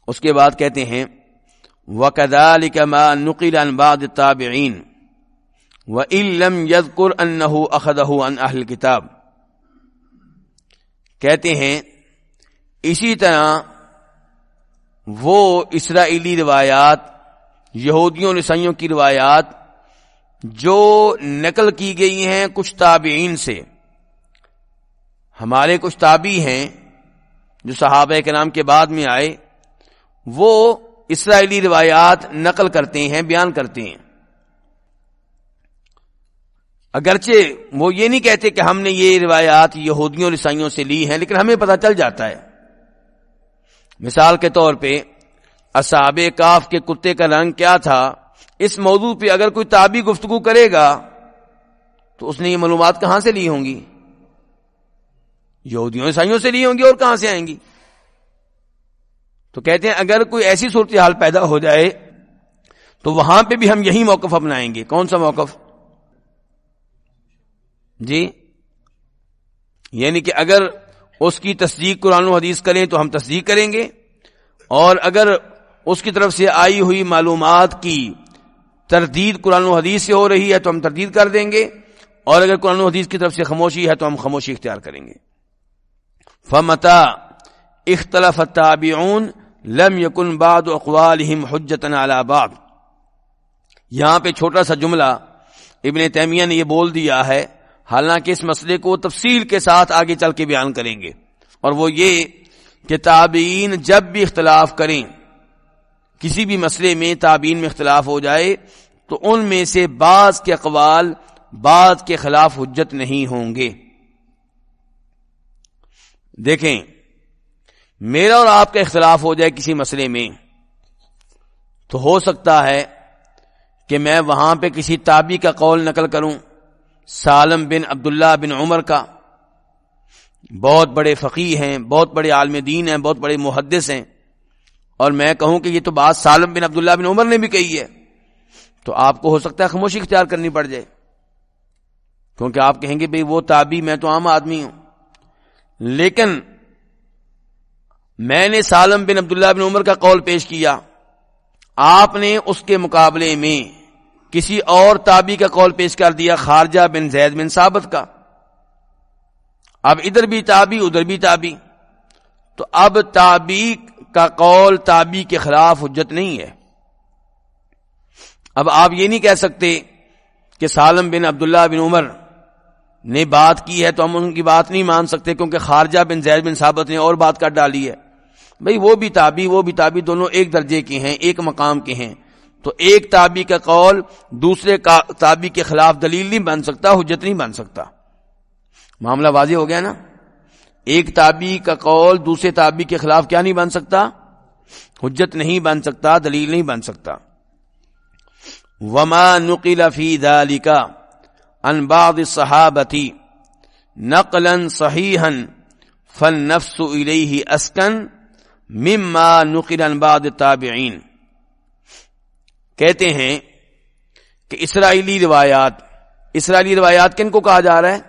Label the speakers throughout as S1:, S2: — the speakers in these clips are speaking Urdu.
S1: اس کے بعد کہتے ہیں وَكَذَلِكَ مَا نُقِلَ عَنْ بَعْضِ التَّابِعِينَ وَإِن لَّمْ يَذْكُرْ أَنَّهُ أَخَذَهُ عَنْ أَهْلِ الْكِتَابِ. کہتے ہیں اسی طرح وہ اسرائیلی روایات، یہودیوں اور عیسائیوں کی روایات جو نقل کی گئی ہیں کچھ تابعین سے، ہمارے کچھ تابعی ہیں جو صحابہ کرام کے بعد میں آئے، وہ اسرائیلی روایات نقل کرتے ہیں، بیان کرتے ہیں. اگرچہ وہ یہ نہیں کہتے کہ ہم نے یہ روایات یہودیوں اور عیسائیوں سے لی ہیں، لیکن ہمیں پتہ چل جاتا ہے. مثال کے طور پہ اصحاب کہف کے کتے کا رنگ کیا تھا، اس موضوع پہ اگر کوئی تابعی گفتگو کرے گا تو اس نے یہ معلومات کہاں سے لی ہوں گی؟ یہودیوں عیسائیوں سے لی ہوں گی، اور کہاں سے آئیں گی؟ تو کہتے ہیں اگر کوئی ایسی صورتحال پیدا ہو جائے تو وہاں پہ بھی ہم یہی موقف اپنائیں گے. کون سا موقف؟ جی، یعنی کہ اگر اس کی تصدیق قرآن و حدیث کریں تو ہم تصدیق کریں گے، اور اگر اس کی طرف سے آئی ہوئی معلومات کی تردید قرآن و حدیث سے ہو رہی ہے تو ہم تردید کر دیں گے، اور اگر قرآن و حدیث کی طرف سے خاموشی ہے تو ہم خاموشی اختیار کریں گے. فَمَتَى اخْتَلَفَ التَّابِعُونَ لَمْ يَكُنْ بَعْضُ أَقْوَالِهِمْ حُجَّةً عَلَى بَعْضٍ. یہاں پہ چھوٹا سا جملہ ابن تیمیہ نے یہ بول دیا ہے، حالانکہ اس مسئلے کو تفصیل کے ساتھ آگے چل کے بیان کریں گے، اور وہ یہ کہ تابعین جب بھی اختلاف کریں، کسی بھی مسئلے میں تابعین میں اختلاف ہو جائے تو ان میں سے بعض کے اقوال بعض کے خلاف حجت نہیں ہوں گے. دیکھیں، میرا اور آپ کا اختلاف ہو جائے کسی مسئلے میں تو ہو سکتا ہے کہ میں وہاں پہ کسی تابعی کا قول نقل کروں، سالم بن عبداللہ بن عمر کا، بہت بڑے فقیہ ہیں، بہت بڑے عالم دین ہیں، بہت بڑے محدث ہیں، اور میں کہوں کہ یہ تو بات سالم بن عبداللہ بن عمر نے بھی کہی ہے، تو آپ کو ہو سکتا ہے خاموشی اختیار کرنی پڑ جائے، کیونکہ آپ کہیں گے بھئی وہ تابعی، میں تو عام آدمی ہوں. لیکن میں نے سالم بن عبداللہ بن عمر کا قول پیش کیا، آپ نے اس کے مقابلے میں کسی اور تابعی کا قول پیش کر دیا، خارجہ بن زید بن ثابت کا. اب ادھر بھی تابعی ادھر بھی تابعی، تو اب تابعی کا قول تابعی کے خلاف حجت نہیں ہے. اب آپ یہ نہیں کہہ سکتے کہ سالم بن عبداللہ بن عمر نے بات کی ہے تو ہم ان کی بات نہیں مان سکتے کیونکہ خارجہ بن زید بن ثابت نے اور بات کر ڈالی ہے. بھئی وہ بھی تابعی دونوں ایک درجے کے ہیں، ایک مقام کے ہیں، تو ایک تابعی کا قول دوسرے کا تابعی کے خلاف دلیل نہیں بن سکتا، حجت نہیں بن سکتا. معاملہ واضح ہو گیا نا؟ ایک تابعی کا قول دوسرے تابعی کے خلاف کیا نہیں بن سکتا؟ حجت نہیں بن سکتا، دلیل نہیں بن سکتا. وما نقل فی ذلک عن بعض الصحابة نقلا صحیحا فالنفس الیہ اسکن مما نقل عن بعض التابعین. کہتے ہیں کہ اسرائیلی روایات کن کو کہا جا رہا ہے؟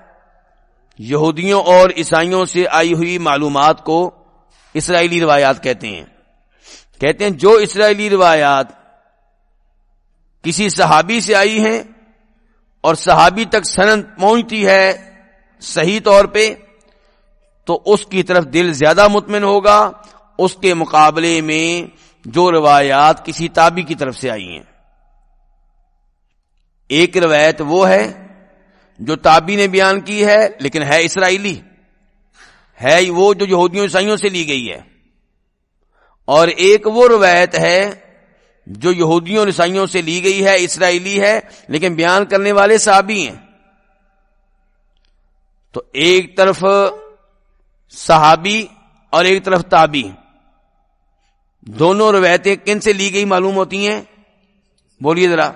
S1: یہودیوں اور عیسائیوں سے آئی ہوئی معلومات کو اسرائیلی روایات کہتے ہیں. کہتے ہیں جو اسرائیلی روایات کسی صحابی سے آئی ہیں اور صحابی تک سند پہنچتی ہے صحیح طور پہ تو اس کی طرف دل زیادہ مطمئن ہوگا اس کے مقابلے میں جو روایات کسی تابعی کی طرف سے آئی ہیں. ایک روایت وہ ہے جو تابعی نے بیان کی ہے لیکن ہے اسرائیلی، ہے وہ جو یہودیوں عیسائیوں سے لی گئی ہے، اور ایک وہ روایت ہے جو یہودیوں اور عیسائیوں سے لی گئی ہے، اسرائیلی ہے، لیکن بیان کرنے والے صحابی ہیں. تو ایک طرف صحابی اور ایک طرف تابعی، دونوں روایتیں کن سے لی گئی معلوم ہوتی ہیں؟ بولیے ذرا.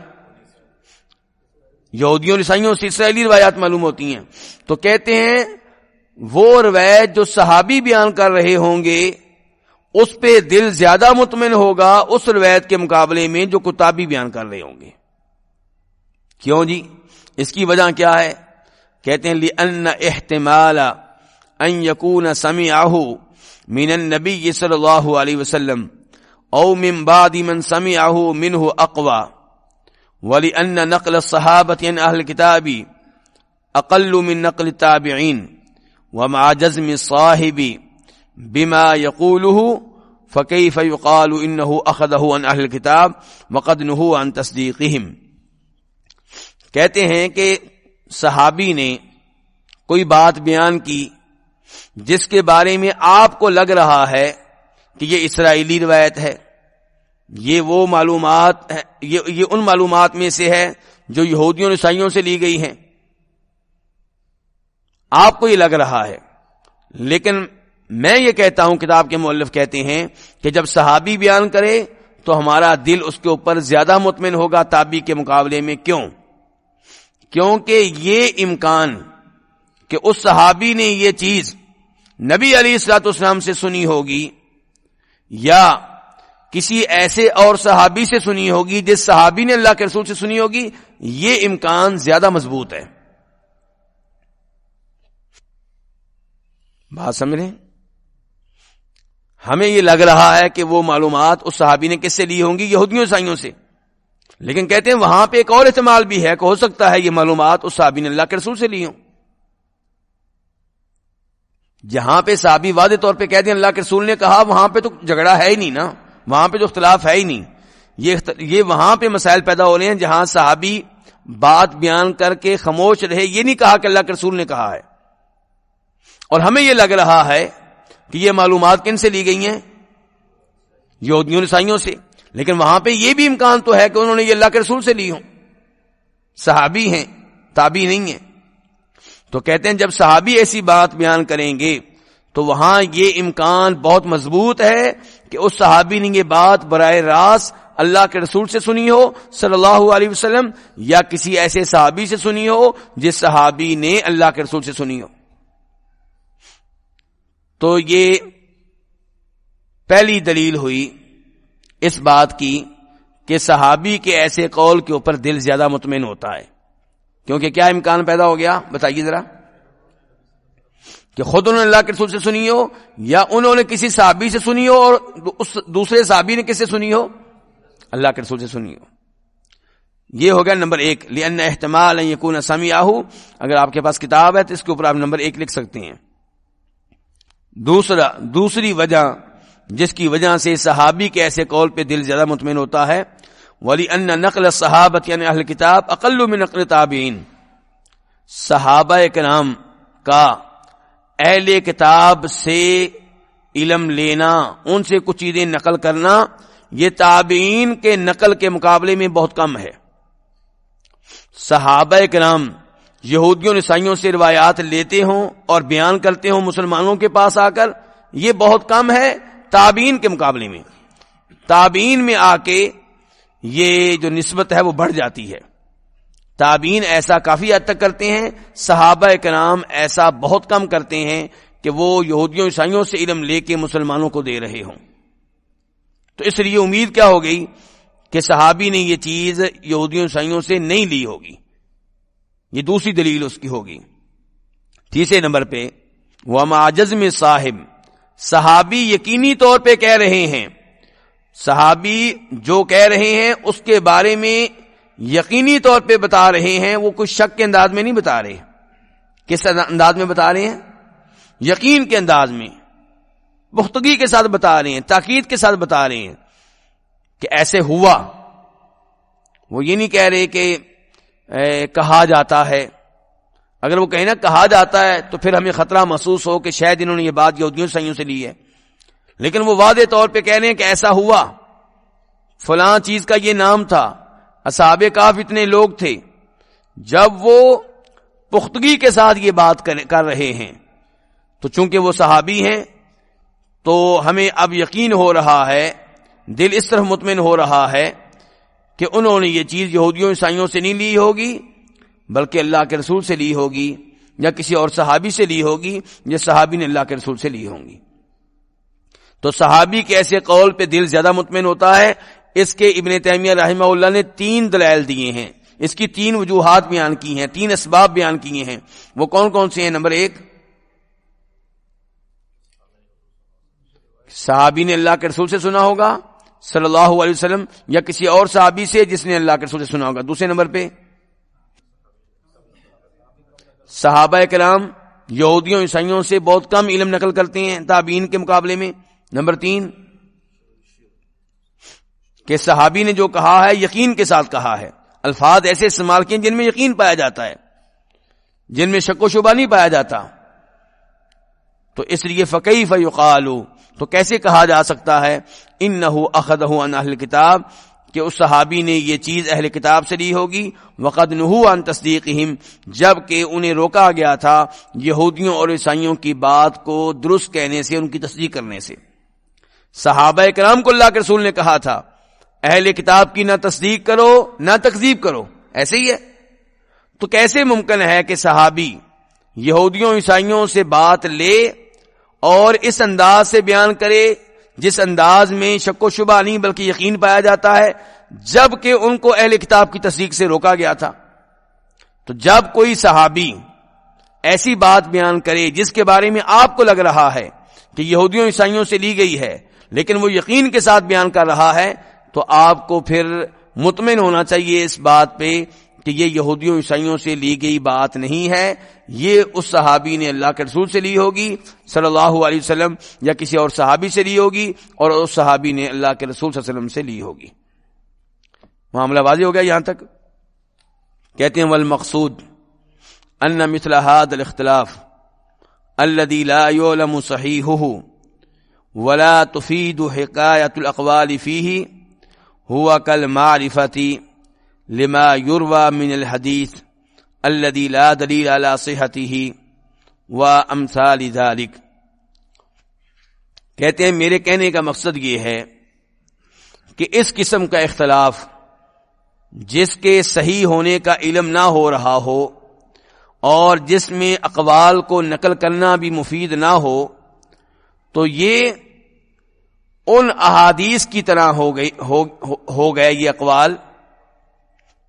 S1: یہودیوں اور عیسائیوں سے اسرائیلی روایات معلوم ہوتی ہیں. تو کہتے ہیں وہ روایت جو صحابی بیان کر رہے ہوں گے اس پہ دل زیادہ مطمئن ہوگا اس روایت کے مقابلے میں جو تابعی بیان کر رہے ہوں گے. کیوں جی؟ اس کی وجہ کیا ہے؟ کہتے ہیں لِأَنَّ احتمال ان يكون سمعه من النبي صلی اللہ علیہ وسلم او من بعد من سمعه منه اقوى ولأن نقل الصحابة عن اهل الكتاب اقل من نقل التابعين ومع جزم الصاحب بما يقوله فكيف يقال انه اخذه عن اهل الكتاب وقد نهوا عن تصديقهم. کہتے ہیں کہ صحابی نے کوئی بات بیان کی جس کے بارے میں آپ کو لگ رہا ہے کہ یہ اسرائیلی روایت ہے، یہ وہ معلومات ہے، یہ ان معلومات میں سے ہے جو یہودیوں اور عیسائیوں سے لی گئی ہیں، آپ کو یہ لگ رہا ہے. لیکن میں یہ کہتا ہوں، کتاب کے مؤلف کہتے ہیں کہ جب صحابی بیان کرے تو ہمارا دل اس کے اوپر زیادہ مطمئن ہوگا تابعی کے مقابلے میں. کیونکہ یہ امکان کہ اس صحابی نے یہ چیز نبی علیہ الصلوۃ والسلام سے سنی ہوگی یا کسی ایسے اور صحابی سے سنی ہوگی جس صحابی نے اللہ کے رسول سے سنی ہوگی، یہ امکان زیادہ مضبوط ہے. بات سمجھ رہے ہیں؟ ہمیں یہ لگ رہا ہے کہ وہ معلومات اس صحابی نے کس سے لی ہوں گی؟ یہودیوں عیسائیوں سے. لیکن کہتے ہیں وہاں پہ ایک اور احتمال بھی ہے کہ ہو سکتا ہے یہ معلومات اس صحابی نے اللہ کے رسول سے لی ہوں. جہاں پہ صحابی واضح طور پہ کہتے ہیں اللہ کے رسول نے کہا، وہاں پہ تو جھگڑا ہے ہی نہیں نا، وہاں پہ تو اختلاف ہے ہی نہیں. یہ وہاں پہ مسائل پیدا ہو رہے ہیں جہاں صحابی بات بیان کر کے خاموش رہے، یہ نہیں کہا کہ اللہ کے رسول نے کہا ہے. اور ہمیں یہ لگ رہا ہے کہ یہ معلومات کن سے لی گئی ہیں؟ یہودیوں عیسائیوں سے. لیکن وہاں پہ یہ بھی امکان تو ہے کہ انہوں نے یہ اللہ کے رسول سے لی ہوں، صحابی ہیں، تابعی نہیں ہیں. تو کہتے ہیں جب صحابی ایسی بات بیان کریں گے تو وہاں یہ امکان بہت مضبوط ہے کہ اس صحابی نے یہ بات براہ راست اللہ کے رسول سے سنی ہو صلی اللہ علیہ وسلم، یا کسی ایسے صحابی سے سنی ہو جس صحابی نے اللہ کے رسول سے سنی ہو. تو یہ پہلی دلیل ہوئی اس بات کی کہ صحابی کے ایسے قول کے اوپر دل زیادہ مطمئن ہوتا ہے. کیونکہ کیا امکان پیدا ہو گیا؟ بتائیے ذرا، کہ خود انہوں نے اللہ کے رسول سے سنی ہو یا انہوں نے کسی صحابی سے سنی ہو اور اس دوسرے صحابی نے کس سے سنی ہو؟ اللہ کے رسول سے سنی ہو. یہ ہو گیا نمبر 1. لأن احتمال ان یکون سمعہ، اگر آپ کے پاس کتاب ہے تو اس کے اوپر آپ نمبر 1 لکھ سکتے ہیں. دوسری وجہ جس کی وجہ سے صحابی کے ایسے قول پہ دل زیادہ مطمئن ہوتا ہے، وَلِأَنَّ نَقْلَ الصَّحَابَةِ عَنْ أَهْلِ الْكِتَابِ أَقَلُّ مِنْ نَقْلِ التَّابِعِينَ. صحابہ کرام کا اہل کتاب سے علم لینا، ان سے کچھ چیزیں نقل کرنا، یہ تابعین کے نقل کے مقابلے میں بہت کم ہے. صحابہ کرام یہودیوں اور عیسائیوں سے روایات لیتے ہوں اور بیان کرتے ہوں مسلمانوں کے پاس آ کر، یہ بہت کم ہے تابعین کے مقابلے میں. تابعین میں آ کے یہ جو نسبت ہے وہ بڑھ جاتی ہے. تابعین ایسا کافی حد تک کرتے ہیں، صحابہ کرام ایسا بہت کم کرتے ہیں کہ وہ یہودیوں عیسائیوں سے علم لے کے مسلمانوں کو دے رہے ہوں. تو اس لیے امید کیا ہو گئی کہ صحابی نے یہ چیز یہودیوں عیسائیوں سے نہیں لی ہوگی. یہ دوسری دلیل اس کی ہوگی. تیسرے نمبر پہ وَمَعَ جَزْمِ صاحب، صحابی یقینی طور پہ کہہ رہے ہیں، صحابی جو کہہ رہے ہیں اس کے بارے میں یقینی طور پہ بتا رہے ہیں، وہ کچھ شک کے انداز میں نہیں بتا رہے. کس انداز میں بتا رہے ہیں؟ یقین کے انداز میں، پختگی کے ساتھ بتا رہے ہیں، تاکید کے ساتھ بتا رہے ہیں کہ ایسے ہوا. وہ یہ نہیں کہہ رہے کہ کہا جاتا ہے. اگر وہ کہیں نا کہا جاتا ہے تو پھر ہمیں خطرہ محسوس ہو کہ شاید انہوں نے یہ بات یہودیوں عیسائیوں سے لی ہے. لیکن وہ واضح طور پہ کہہ رہے ہیں کہ ایسا ہوا، فلاں چیز کا یہ نام تھا، اصحاب کہف اتنے لوگ تھے. جب وہ پختگی کے ساتھ یہ بات کر رہے ہیں تو چونکہ وہ صحابی ہیں تو ہمیں اب یقین ہو رہا ہے، دل اس طرح مطمئن ہو رہا ہے کہ انہوں نے یہ چیز یہودیوں عیسائیوں سے نہیں لی ہوگی بلکہ اللہ کے رسول سے لی ہوگی یا کسی اور صحابی سے لی ہوگی یا صحابی نے اللہ کے رسول سے لی ہوں گی. تو صحابی کے ایسے قول پہ دل زیادہ مطمئن ہوتا ہے. اس کے ابن تیمیہ رحمہ اللہ نے 3 دلائل دیے ہیں، اس کی 3 وجوہات بیان کی ہیں، 3 اسباب بیان کیے ہیں. وہ کون کون سے ہیں؟ نمبر 1، صحابی نے اللہ کے رسول سے سنا ہوگا، صلی اللہ علیہ وسلم یا کسی اور صحابی سے جس نے اللہ کے رسول سے سنا ہوگا. دوسرے نمبر پہ صحابہ کرام یہودیوں عیسائیوں سے بہت کم علم نقل کرتے ہیں تابعین کے مقابلے میں. نمبر 3 کہ صحابی نے جو کہا ہے یقین کے ساتھ کہا ہے, الفاظ ایسے استعمال کیے جن میں یقین پایا جاتا ہے, جن میں شک و شبہ نہیں پایا جاتا. تو اس لیے فکیف یقال, تو کیسے کہا جا سکتا ہے انہ اخذہ عن اہل کتاب, کہ اس صحابی نے یہ چیز اہل کتاب سے لی ہوگی, وقد نہوا عن تصدیقہم, جبکہ انہیں روکا گیا تھا یہودیوں اور عیسائیوں کی بات کو درست کہنے سے, ان کی تصدیق کرنے سے. صحابہ کرام کو اللہ کے رسول نے کہا تھا اہل کتاب کی نہ تصدیق کرو نہ تکذیب کرو, ایسے ہی ہے. تو کیسے ممکن ہے کہ صحابی یہودیوں عیسائیوں سے بات لے اور اس انداز سے بیان کرے جس انداز میں شک و شبہ نہیں بلکہ یقین پایا جاتا ہے, جبکہ ان کو اہل کتاب کی تصدیق سے روکا گیا تھا. تو جب کوئی صحابی ایسی بات بیان کرے جس کے بارے میں آپ کو لگ رہا ہے کہ یہودیوں عیسائیوں سے لی گئی ہے لیکن وہ یقین کے ساتھ بیان کر رہا ہے, تو آپ کو پھر مطمئن ہونا چاہیے اس بات پہ کہ یہ یہودیوں عیسائیوں سے لی گئی بات نہیں ہے, یہ اس صحابی نے اللہ کے رسول سے لی ہوگی صلی اللہ علیہ وسلم یا کسی اور صحابی سے لی ہوگی, اور اس صحابی نے اللہ کے رسول صلی اللہ علیہ وسلم سے لی ہوگی. معاملہ واضح ہو گیا یہاں تک. کہتے ہیں والمقصود ان مثل هذا الاختلاف الذي لا يعلم صحيحه ولا تفيد حكاية الأقوال فيه هو كالمعرفة لما يروى من الحديث الذي لا دليل على صحته وامثال ذلك. کہتے ہیں میرے کہنے کا مقصد یہ ہے کہ اس قسم کا اختلاف جس کے صحیح ہونے کا علم نہ ہو رہا ہو اور جس میں اقوال کو نقل کرنا بھی مفید نہ ہو, تو یہ ان احادیث کی طرح ہو گئے یہ اقوال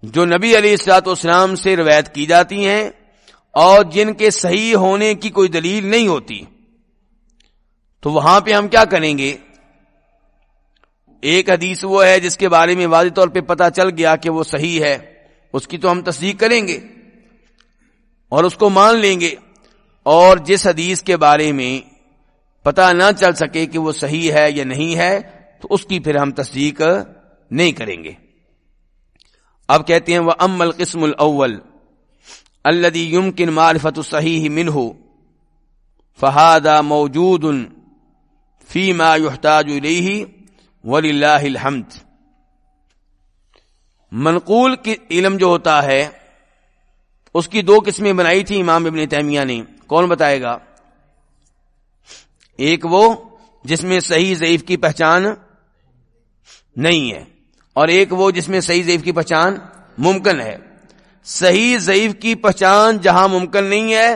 S1: جو نبی علیہ الصلوۃ والسلام سے روایت کی جاتی ہیں اور جن کے صحیح ہونے کی کوئی دلیل نہیں ہوتی. تو وہاں پہ ہم کیا کریں گے؟ ایک حدیث وہ ہے جس کے بارے میں واضح طور پہ پتہ چل گیا کہ وہ صحیح ہے, اس کی تو ہم تصدیق کریں گے اور اس کو مان لیں گے, اور جس حدیث کے بارے میں پتہ نہ چل سکے کہ وہ صحیح ہے یا نہیں ہے تو اس کی پھر ہم تصدیق نہیں کریں گے. اب کہتے ہیں وَأَمَّا الْقِسْمُ الْأَوَّلُ الَّذِي يُمْكِنُ مَعْرِفَةُ الصَّحِيحِ مِنْهُ فَهَذَا مَوْجُودٌ فِي مَا يُحْتَاجُ إِلَيْهِ وَلِلَّهِ الْحَمْدُ. منقول کی علم جو ہوتا ہے اس کی دو قسمیں بنائی تھی امام ابن تیمیہ نے. کون بتائے گا؟ ایک وہ جس میں صحیح ضعیف کی پہچان نہیں ہے, اور ایک وہ جس میں صحیح ضعیف کی پہچان ممکن ہے. صحیح ضعیف کی پہچان جہاں ممکن نہیں ہے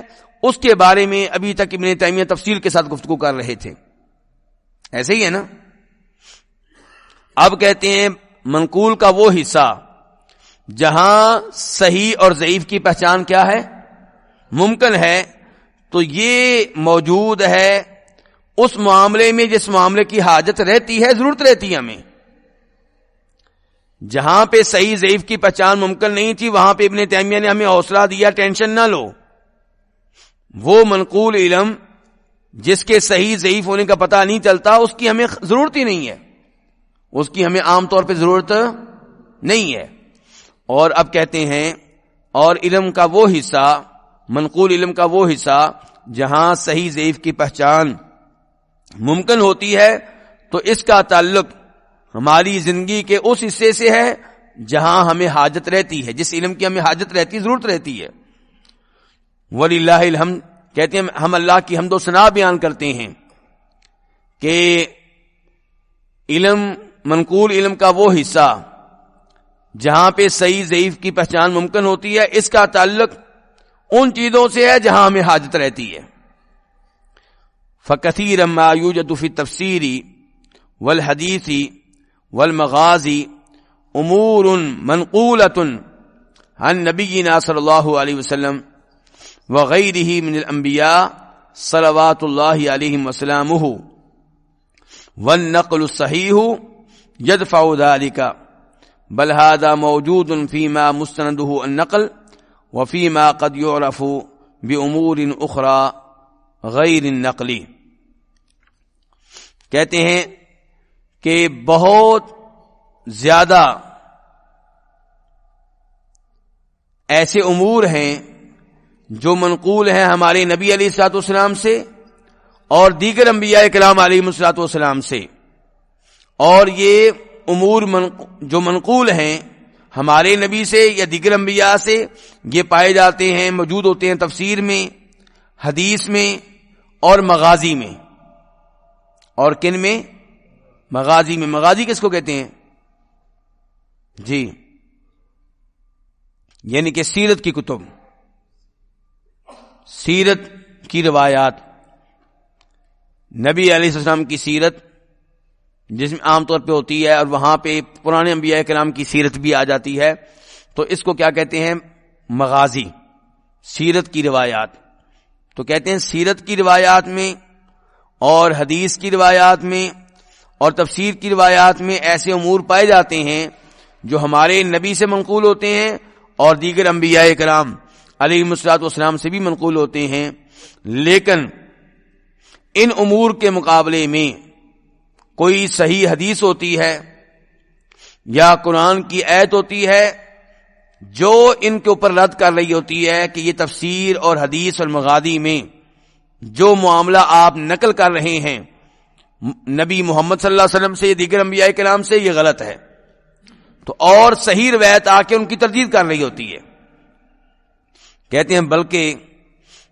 S1: اس کے بارے میں ابھی تک ابن تیمیہ تفصیل کے ساتھ گفتگو کر رہے تھے, ایسے ہی ہے نا. اب کہتے ہیں منقول کا وہ حصہ جہاں صحیح اور ضعیف کی پہچان کیا ہے؟ ممکن ہے. تو یہ موجود ہے اس معاملے میں جس معاملے کی حاجت رہتی ہے, ضرورت رہتی ہے ہمیں. جہاں پہ صحیح ضعیف کی پہچان ممکن نہیں تھی وہاں پہ ابن تیمیہ نے ہمیں حوصلہ دیا ٹینشن نہ لو. وہ منقول علم جس کے صحیح ضعیف ہونے کا پتہ نہیں چلتا اس کی ہمیں ضرورت ہی نہیں ہے, اس کی ہمیں عام طور پہ ضرورت نہیں ہے. اور اب کہتے ہیں اور علم کا وہ حصہ, منقول علم کا وہ حصہ جہاں صحیح ضعیف کی پہچان ممکن ہوتی ہے تو اس کا تعلق ہماری زندگی کے اس حصے سے ہے جہاں ہمیں حاجت رہتی ہے, جس علم کی ہمیں حاجت رہتی ہے, ضرورت رہتی ہے. وَلِلَّهِ الْحَمْدُ. کہتے ہیں ہم اللہ کی حمد و ثنا بیان کرتے ہیں کہ علم, منقول علم کا وہ حصہ جہاں پہ صحیح ضعیف کی پہچان ممکن ہوتی ہے اس کا تعلق ان چیزوں سے ہے جہاں ہمیں حاجت رہتی ہے. فَكَثِيرًا مَا يُوجَدُ فِي التَّفْسِيرِ وَالْحَدِيثِ وَالْمَغَازِ أُمُورٌ مَنْقُولَةٌ عَنْ نَبِيِّنَا صلی اللہ علیہ وسلم وغيره من الأنبياء صلوات الله عليهم وسلامه والنقل الصحيح يدفع ذلك بل هذا موجود فيما مستنده النقل وفيما قد يعرف بأمور أخرى غیر النقلی. کہتے ہیں کہ بہت زیادہ ایسے امور ہیں جو منقول ہیں ہمارے نبی علیہ الصلوۃ والسلام سے اور دیگر انبیاء کرام علیہم الصلوۃ والسلام سے، اور یہ امور جو منقول ہیں ہمارے نبی سے یا دیگر انبیاء سے، یہ پائے جاتے ہیں، موجود ہوتے ہیں تفسیر میں، حدیث میں اور مغازی میں. اور کن میں؟ مغازی میں. مغازی کس کو کہتے ہیں جی؟ یعنی کہ سیرت کی کتب، سیرت کی روایات، نبی علیہ السلام کی سیرت جس میں عام طور پہ ہوتی ہے، اور وہاں پہ پرانے انبیاء کرام کی سیرت بھی آ جاتی ہے، تو اس کو کیا کہتے ہیں؟ مغازی، سیرت کی روایات. تو کہتے ہیں سیرت کی روایات میں اور حدیث کی روایات میں اور تفسیر کی روایات میں ایسے امور پائے جاتے ہیں جو ہمارے نبی سے منقول ہوتے ہیں اور دیگر انبیاء کرام علیہم الصلوۃ والسلام سے بھی منقول ہوتے ہیں، لیکن ان امور کے مقابلے میں کوئی صحیح حدیث ہوتی ہے یا قرآن کی آیت ہوتی ہے جو ان کے اوپر رد کر رہی ہوتی ہے کہ یہ تفسیر اور حدیث اور مغازی میں جو معاملہ آپ نقل کر رہے ہیں نبی محمد صلی اللہ علیہ وسلم سے یا دیگر انبیاء کرام سے، یہ غلط ہے. تو اور صحیح روایت آ کے ان کی تردید کر رہی ہوتی ہے. کہتے ہیں بلکہ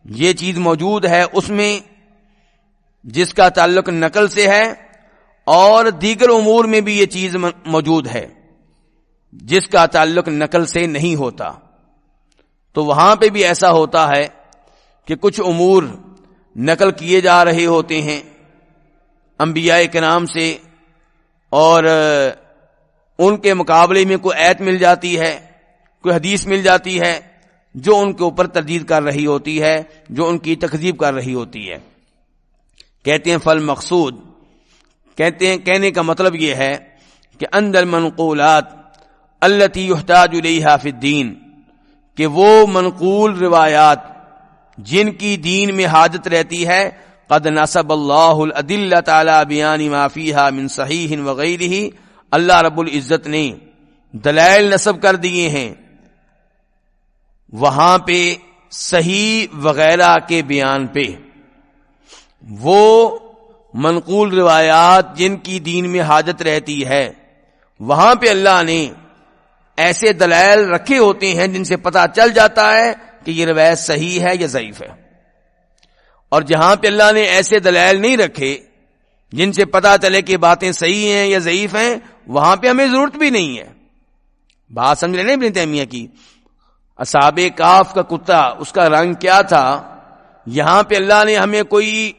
S1: یہ چیز موجود ہے اس میں جس کا تعلق نقل سے ہے، اور دیگر امور میں بھی یہ چیز موجود ہے جس کا تعلق نقل سے نہیں ہوتا. تو وہاں پہ بھی ایسا ہوتا ہے کہ کچھ امور نقل کیے جا رہے ہوتے ہیں انبیاء کرام سے، اور ان کے مقابلے میں کوئی آیت مل جاتی ہے، کوئی حدیث مل جاتی ہے جو ان کے اوپر تردید کر رہی ہوتی ہے، جو ان کی تکذیب کر رہی ہوتی ہے. کہتے ہیں فل مقصود، کہتے ہیں کہنے کا مطلب یہ ہے کہ اندر منقولات التی یحتاج الیہا فی الدین، کہ وہ منقول روایات جن کی دین میں حاجت رہتی ہے، قد نصب اللہ الادلۃ علی بیان ما فیہا من صحیح وغیرہ، اللہ رب العزت نے دلائل نصب کر دیے ہیں وہاں پہ صحیح وغیرہ کے بیان پہ. وہ منقول روایات جن کی دین میں حاجت رہتی ہے وہاں پہ اللہ نے ایسے دلائل رکھے ہوتے ہیں جن سے پتہ چل جاتا ہے کہ یہ روایت صحیح ہے یا ضعیف ہے. اور جہاں پہ اللہ نے ایسے دلائل نہیں رکھے جن سے پتہ چلے کہ باتیں صحیح ہیں یا ضعیف ہیں، وہاں پہ ہمیں ضرورت بھی نہیں ہے. بات سمجھ رہے ہیں ابن تیمیہ کی؟ اصحاب کہف کا کتا، اس کا رنگ کیا تھا؟ یہاں پہ اللہ نے ہمیں کوئی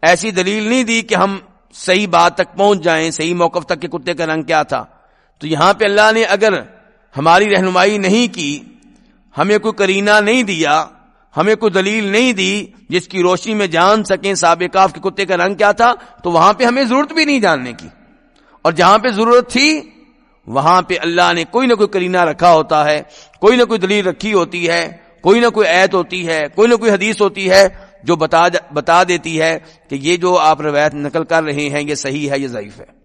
S1: ایسی دلیل نہیں دی کہ ہم صحیح بات تک پہنچ جائیں، صحیح موقف تک کہ کتے کا رنگ کیا تھا. تو یہاں پہ اللہ نے اگر ہماری رہنمائی نہیں کی، ہمیں کوئی قرینہ نہیں دیا، ہمیں کوئی دلیل نہیں دی جس کی روشنی میں جان سکیں اصحاب کہف کے کتے کا رنگ کیا تھا، تو وہاں پہ ہمیں ضرورت بھی نہیں جاننے کی. اور جہاں پہ ضرورت تھی وہاں پہ اللہ نے کوئی نہ کوئی قرینہ رکھا ہوتا ہے، کوئی نہ کوئی دلیل رکھی ہوتی ہے، کوئی نہ کوئی آیت ہوتی ہے، کوئی نہ کوئی حدیث ہوتی ہے جو بتا دیتی ہے کہ یہ جو آپ روایت نقل کر رہے ہیں یہ صحیح ہے یا ضعیف ہے.